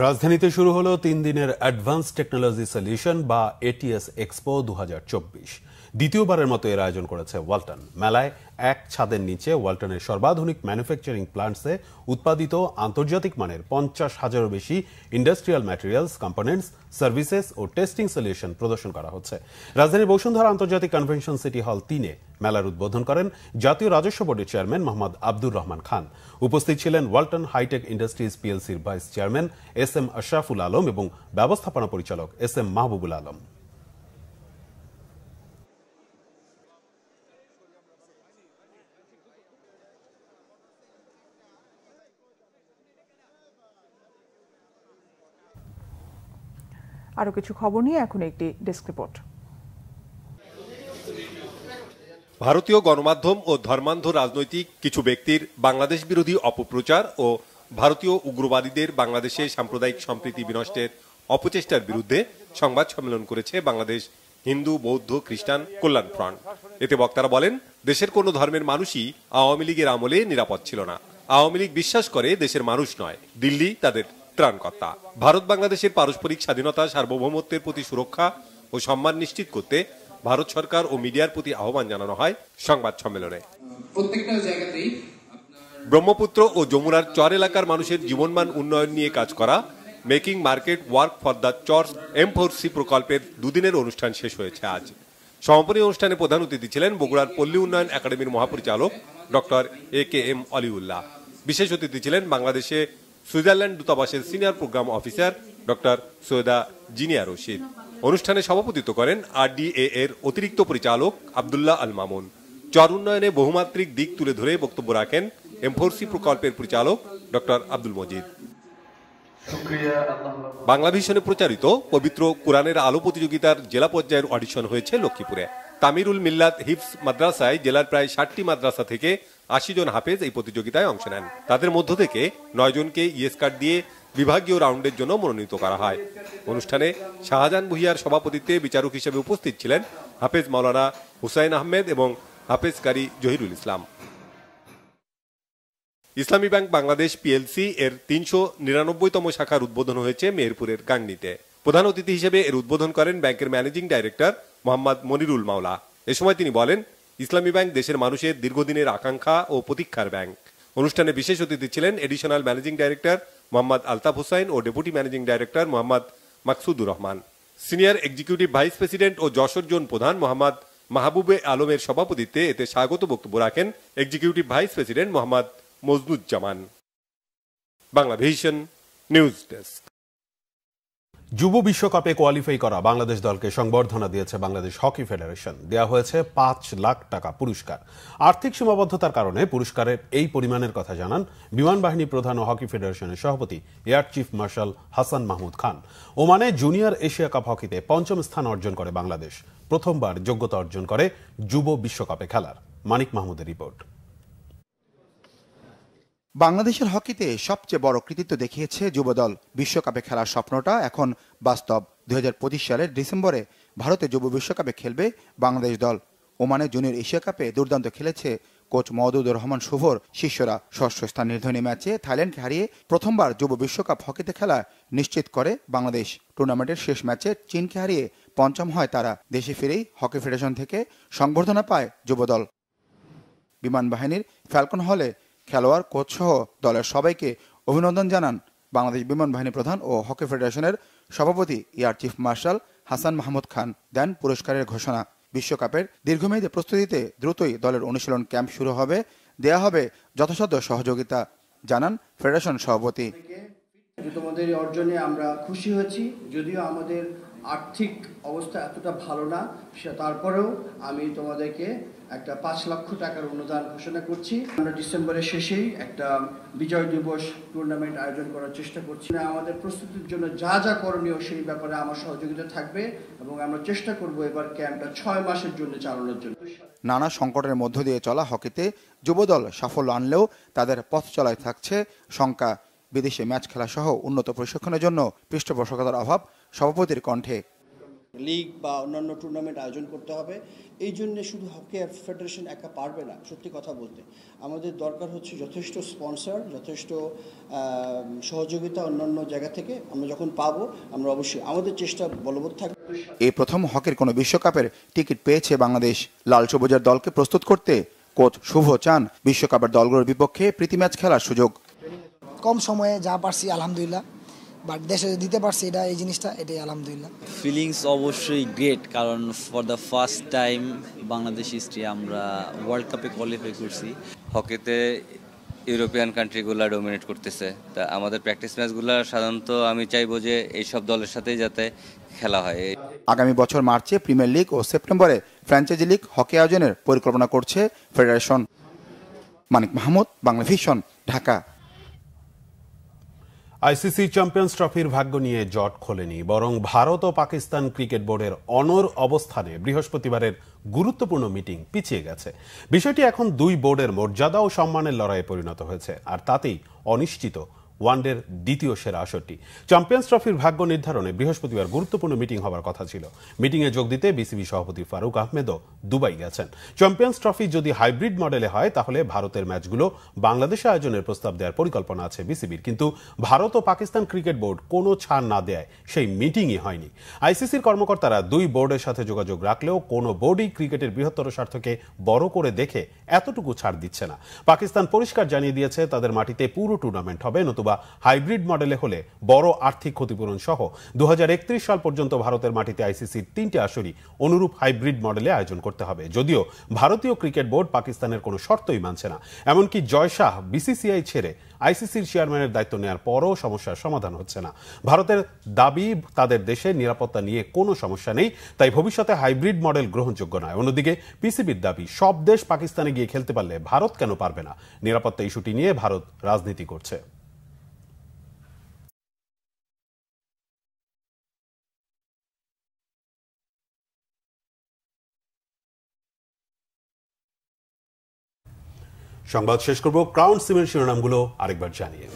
A: রাজধানীতে শুরু হলো 3 দিনের অ্যাডভান্স টেকনোলজি সলিউশন বা এটিএস এক্সপো 2024। দ্বিতীয়বারের মতো এর আয়োজন করেছে ওয়ালটন। মেলায় এক ছাদের নিচে ওয়ালটনের সর্বাধুনিক ম্যানুফ্যাকচারিং প্লান্টসে উৎপাদিত আন্তর্জাতিক মানের 50,000-এরও বেশি ইন্ডাস্ট্রিয়াল ম্যাটেরিয়ালস, কম্পোনেন্টস, সার্ভিসেস ও টেস্টিং সলিউশন প্রদর্শন করা হচ্ছে। রাজধানীর বসুন্ধরা আন্তর্জাতিক কনভেনশন সিটি হল 3-এ মেলার উদ্বোধন করেন জাতীয় রাজস্ব বোর্ডের চেয়ারম্যান মোহাম্মদ আব্দুর রহমান খান। উপস্থিত ছিলেন ওয়ালটন হাইটেক ইন্ডাস্ট্রিজ পিএলসির vice chairman S M. Ashraful Alam এবং ব্যবস্থাপনা পরিচালক এস.এম. মাহবুবুল আলম।
B: আরও কিছু খবর নিয়ে এখন একটি ডেস্ক রিপোর্ট।
F: ভারতীয় গণমাধ্যম ও ধর্মান্ধ রাজনৈতিক কিছু ব্যক্তির বাংলাদেশ বিরোধী অপপ্রচার ও ভারতীয় উগ্রবাদীদের বাংলাদেশে সাম্প্রদায়িক সম্প্রীতি বিনষ্টের অপচেষ্টার বিরুদ্ধে সংবাদ সম্মেলন করেছে বাংলাদেশ হিন্দু বৌদ্ধ খ্রিস্টান কল্যাণ ফ্রন্ট। এতে বক্তারা বলেন, দেশের কোনো ধর্মের মানুষই আওয়ামী লীগের আমলে নিরাপদ ছিল না। আওয়ামী লীগ বিশ্বাস করে দেশের মানুষ নয়, দিল্লি তাদের ত্রাণকর্তা। ভারত বাংলাদেশের পারস্পরিক স্বাধীনতা, সার্বভৌমত্বের প্রতি সুরক্ষা ও সম্মান নিশ্চিত করতে ভারত সরকার ও মিডিয়ার প্রতি আহ্বান জানানো হয় সংবাদ সম্মেলনে। প্রত্যেকটা জায়গাতেই ব্রহ্মপুত্র ও যমুনার চর এলাকার মানুষের জীবনমান উন্নয়ন নিয়ে কাজ করা making market work for the চর্স M4C প্রকল্পের দুদিনের অনুষ্ঠান শেষ হয়েছে আজ। সমাপনী অনুষ্ঠানে প্রধান অতিথি ছিলেন বগুড়ার পল্লী উন্নয়ন একাডেমির মহাপরিচালক ডক্টর AKM অলিউল্লাহ। বিশেষ অতিথি ছিলেন বাংলাদেশে সুইজারল্যান্ড দূতাবাসের senior programme officer doctor Syeda Zinia Rashid. অনুষ্ঠানে সভাপতিত্ব করেন RDA এর অতিরিক্ত পরিচালক আব্দুল্লাহ আল মামুন। চর উন্নয়নে বহুমাত্রিক দিক তুলে ধরে বক্তব্য রাখেন M4C প্রকল্পের পরিচালক ডক্টর আব্দুল মজিদ। বাংলা ভিশনে প্রচারিত পবিত্র কোরআনের আলো প্রতিযোগিতার জেলা পর্যায়ের অডিশন হয়েছে লক্ষ্মীপুরে। তামিরুল মিল্লাত হিফজ মাদ্রাসায় জেলার প্রায় 60টি মাদ্রাসা থেকে 80 জন হাফেজ এই প্রতিযোগিতায় অংশ নেন। তাদের মধ্য থেকে 9 জনকে ইয়েস কার্ড দিয়ে বিভাগীয় রাউন্ডের জন্য মনোনীত করা হয়। অনুষ্ঠানে শাহজাহান ভুইয়ার সভাপতিত্বে বিচারক হিসেবে উপস্থিত ছিলেন হাফেজ মাওলানা হুসাইন আহমেদ এবং হাফেজ কারি জহিরুল ইসলাম। ইসলামী ব্যাংক বাংলাদেশ PLC এর 399তম শাখার উদ্বোধন হয়েছে মেহেরপুরের গাংনীতে। প্রধান অতিথি হিসেবে এর উদ্বোধন করেন ব্যাংকের ম্যানেজিং ডাইরেক্টর মোহাম্মদ মনিরুল মাওলা। এ সময় তিনি বলেন, ইসলামী ব্যাংক দেশের মানুষের দীর্ঘদিনের আকাঙ্ক্ষা ও প্রতীক্ষার ব্যাংক। অনুষ্ঠানে বিশেষ অতিথি ছিলেন additional managing director Mohammad Altaf Hossain ও deputy managing director Mohammad Maksudur Rahman. Senior executive vice president ও যশোর জোন প্রধান মোহাম্মদ মাহবুবে আলমের সভাপতিত্বে এতে স্বাগত বক্তব্য রাখেন executive vice president Mohammad Majnuzzaman. Bangla Vision news desk.
A: যুব বিশ্বকাপে কোয়ালিফাই করা বাংলাদেশ দলকে সংবর্ধনা দিয়েছে বাংলাদেশ হকি ফেডারেশন। দেয়া হয়েছে 5 লাখ টাকা পুরস্কার। আর্থিক সীমাবদ্ধতার কারণে পুরস্কারের এই পরিমাণের কথা জানান বিমান বাহিনী প্রধান ও হকি ফেডারেশনের সভাপতি air chief marshal Hasan Mahmud Khan. ওমানে জুনিয়র এশিয়া কাপ হকিতে 5ম স্থান অর্জন করে বাংলাদেশ। প্রথমবার যোগ্যতা অর্জন করে যুব বিশ্বকাপে খেলার। মানিক মাহমুদের রিপোর্ট।
G: বাংলাদেশের হকিতে সবচেয়ে বড় কৃতিত্ব দেখিয়েছে যুবদল। বিশ্বকাপে খেলার স্বপ্নটা এখন বাস্তব। 2025 সালের ডিসেম্বরে ভারতে যুব বিশ্বকাপে খেলবে বাংলাদেশ দল। ওমানে জুনিয়র এশিয়া কাপে দুর্দান্ত খেলেছে কোচ মওদুদুর রহমান শুভর শিষ্যরা। 6ষ্ঠ স্থান নির্ধারণী ম্যাচে থাইল্যান্ডকে হারিয়ে প্রথমবার যুব বিশ্বকাপ হকিতে খেলা নিশ্চিত করে বাংলাদেশ। টুর্নামেন্টের শেষ ম্যাচে চীনকে হারিয়ে 5ম হয় তারা। দেশে ফিরেই হকি ফেডারেশন থেকে সংবর্ধনা পায় যুবদল। বিমান বাহিনীর ফ্যালকন হলে খেলোয়াড় কোচ সহ দলের সবাইকে অভিনন্দন জানান বাংলাদেশ বিমান বাহিনী প্রধান ও হকি ফেডারেশনের সভাপতি air chief marshal Hasan Mahmud Khan. দেন পুরস্কারের ঘোষণা। বিশ্বকাপের দীর্ঘমেয়াদী প্রস্তুতিতে দ্রুতই দলের অনুশীলন ক্যাম্প শুরু হবে, দেয়া হবে যথাসাধ্য সহযোগিতা, জানান ফেডারেশন সভাপতি।
H: তোমাদের অর্জনে আমরা খুশি হয়েছি, যদিও আমাদের আর্থিক অবস্থা এতটা ভালো না, তারপরেও আমি তোমাদেরকে একটা 5 লক্ষ টাকার অনুদান ঘোষণা করছি। আমরা ডিসেম্বরের শেষেই একটা বিজয় দিবস টুর্নামেন্ট আয়োজন করার চেষ্টা করছি। আমাদের প্রস্তুতির জন্য যা যা করণীয় সেই ব্যাপারে আমার সহযোগিতা থাকবে এবং আমরা চেষ্টা করব এবার ক্যাম্পটা 6 মাসের জন্য চালানোর জন্য।
G: নানা সংকটের মধ্য দিয়ে চলা হকিতে যুবদল সাফল্য আনলেও তাদের পথ চলায় থাকছে শঙ্কা। বিদেশে ম্যাচ খেলা সহ উন্নত প্রশিক্ষণের জন্য পৃষ্ঠপোষকতার অভাব সভাপতির কণ্ঠে।
H: লিগ বা অন্যান্য টুর্নামেন্ট আয়োজন করতে হবে। এই জন্য শুধু হকি ফেডারেশন একা পারবে না। সত্যি কথা বলতে আমাদের দরকার হচ্ছে যথেষ্ট স্পন্সর, যথেষ্ট সহযোগিতা অন্যান্য জায়গা থেকে। আমরা যখন পাবো আমরা অবশ্যই আমাদের চেষ্টা বলবৎ থাকবে।
G: এই প্রথম হকির কোনো বিশ্বকাপের টিকিট পেয়েছে বাংলাদেশ। লাল সবুজের দলকে প্রস্তুত করতে কোচ শুভ চান বিশ্বকাপের দলগুলোর বিপক্ষে প্রীতি ম্যাচ খেলার সুযোগ।
X: কম সময়ে যা পারছি আলহামদুলিল্লাহ, বাট দেশে দিতে পারছি এই জিনিসটা, এটাই আলহামদুলিল্লাহ।
Y: ফিলিংস অবশ্যই গ্রেট, কারণ for the first time Bangladesh history আমরা ওয়ার্ল্ড কাপে কোয়ালিফাই করছি। হকিতে ইউরোপিয়ান কান্ট্রিগুলো ডমিনেট করতেছে, তা আমাদের প্র্যাকটিস ম্যাচগুলো সাধারণত আমি চাইবো যে এইসব দলের সাথেই যাতে খেলা হয়।
G: আগামী বছর মার্চে প্রিমিয়ার লিগ ও সেপ্টেম্বরে ফ্র্যাঞ্চাইজি লিগ হকি আয়োজনের পরিকল্পনা করছে federation. Manik Mahmud, Bangla vision, Dhaka.
A: ICC champions ট্রফির ভাগ্য নিয়ে জট খোলেনি, বরং ভারত ও পাকিস্তান ক্রিকেট বোর্ডের অনড় অবস্থানে বৃহস্পতিবারের গুরুত্বপূর্ণ মিটিং পিছিয়ে গেছে। বিষয়টি এখন দুই বোর্ডের মর্যাদা ও সম্মানের লড়াইয়ে পরিণত হয়েছে, আর তাতেই অনিশ্চিত ওয়ানডের দ্বিতীয় সেরা আসরটি। চ্যাম্পিয়ন্স ট্রফির ভাগ্য নির্ধারণে বৃহস্পতিবার গুরুত্বপূর্ণ মিটিং হবার কথা ছিল। মিটিংয়ে যোগ দিতে বিসিবি সভাপতি ফারুক আহমেদও দুবাই গেছেন। চ্যাম্পিয়ন্স ট্রফি যদি হাইব্রিড মডেলে হয় তাহলে ভারতের ম্যাচগুলো বাংলাদেশে আয়োজনের প্রস্তাব দেওয়ার পরিকল্পনা আছে বিসিবির, কিন্তু ভারত ও পাকিস্তান ক্রিকেট বোর্ড কোনো ছাড় না দেয় সেই মিটিংই হয়নি। আইসিসির কর্মকর্তারা দুই বোর্ডের সাথে যোগাযোগ রাখলেও কোনো বোর্ডই ক্রিকেটের বৃহত্তর স্বার্থকে বড় করে দেখে এতটুকু ছাড় দিচ্ছে না। পাকিস্তান পরিষ্কার জানিয়ে দিয়েছে তাদের মাটিতে পুরো টুর্নামেন্ট হবে, নতুবা হাইব্রিড মডেলে হলে বড় আর্থিক ক্ষতিপূরণ সহ 2031 সাল পর্যন্ত ভারতের মাটিতে আইসিসির 3টি আসরই অনুরূপ হাইব্রিড মডেলে আয়োজন করতে হবে। যদিও ভারতীয় ক্রিকেট বোর্ড পাকিস্তানের কোনো শর্তই মানছে না। এমনকি জয় শাহ বিসিসিআই ছেড়ে আইসিসির চেয়ারম্যানের দায়িত্ব নেওয়ার পরও সমস্যার সমাধান হচ্ছে না। ভারতের দাবি তাদের দেশে নিরাপত্তা নিয়ে কোনো সমস্যা নেই, তাই ভবিষ্যতে হাইব্রিড মডেল গ্রহণযোগ্য নয়। অন্যদিকে পিসিবির দাবি সব দেশ পাকিস্তানে গিয়ে খেলতে পারলে ভারত কেন পারবে না? নিরাপত্তা ইস্যুটি নিয়ে ভারত রাজনীতি করছে। সংবাদ শেষ করব ক্রাউন সিমেন্ট শিরোনামগুলো আরেকবার জানিয়ে।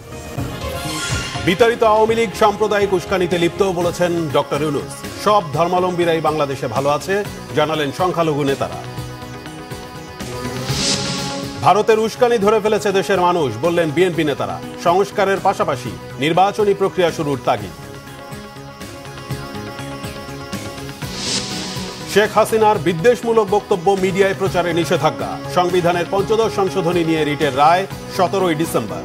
A: বিতাড়িত আওয়ামী লীগ সাম্প্রদায়িক উস্কানিতে লিপ্ত বলেছেন ডক্টর ইউনূস। সব ধর্মাবলম্বীরাই বাংলাদেশে ভালো আছে জানালেন সংখ্যালঘু নেতারা। ভারতের উস্কানি ধরে ফেলেছে দেশের মানুষ বললেন বিএনপি নেতারা। সংস্কারের পাশাপাশি নির্বাচনী প্রক্রিয়া শুরুর তাগিদ। শেখ হাসিনার বিদ্বেষমূলক বক্তব্য মিডিয়ায় প্রচারে নিষেধাজ্ঞা। সংবিধানের ৫ম সংশোধনী নিয়ে রিটের রায় ১৭ ডিসেম্বর।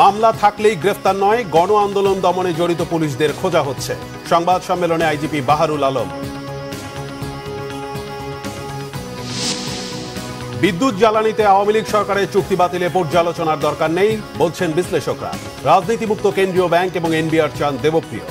A: মামলা থাকলেই গ্রেফতার নয়, গণ আন্দোলন দমনে জড়িত পুলিশদের খোঁজা হচ্ছে। সংবাদ সম্মেলনে আইজিপি বাহারুল আলম। বিদ্যুৎ জ্বালানিতে আওয়ামী লীগ সরকারের চুক্তি বাতিলে পর্যালোচনার দরকার নেই বলছেন বিশ্লেষকরা। রাজনীতিমুক্ত কেন্দ্রীয় ব্যাংক এবং এনবিআর চান দেবপ্রিয়।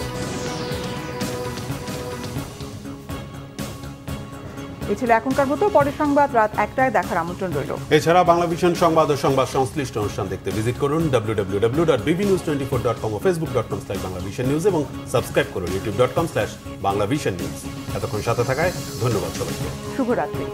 B: এই ছিল এখনকার মতো। পরের সংবাদ রাত 1টায় দেখার আমন্ত্রণ রইল।
A: এছাড়া বাংলাভিশন সংবাদ ও সংবাদ সংশ্লিষ্ট অনুষ্ঠান দেখতে ভিজিট করুন www.bbnews24.com ও facebook.com/banglavisionnews এবং সাবস্ক্রাইব করুন youtube.com/banglavisionnews। এতক্ষণ সাথে থাকায় ধন্যবাদ সবাইকে।
B: শুভরাত্রি।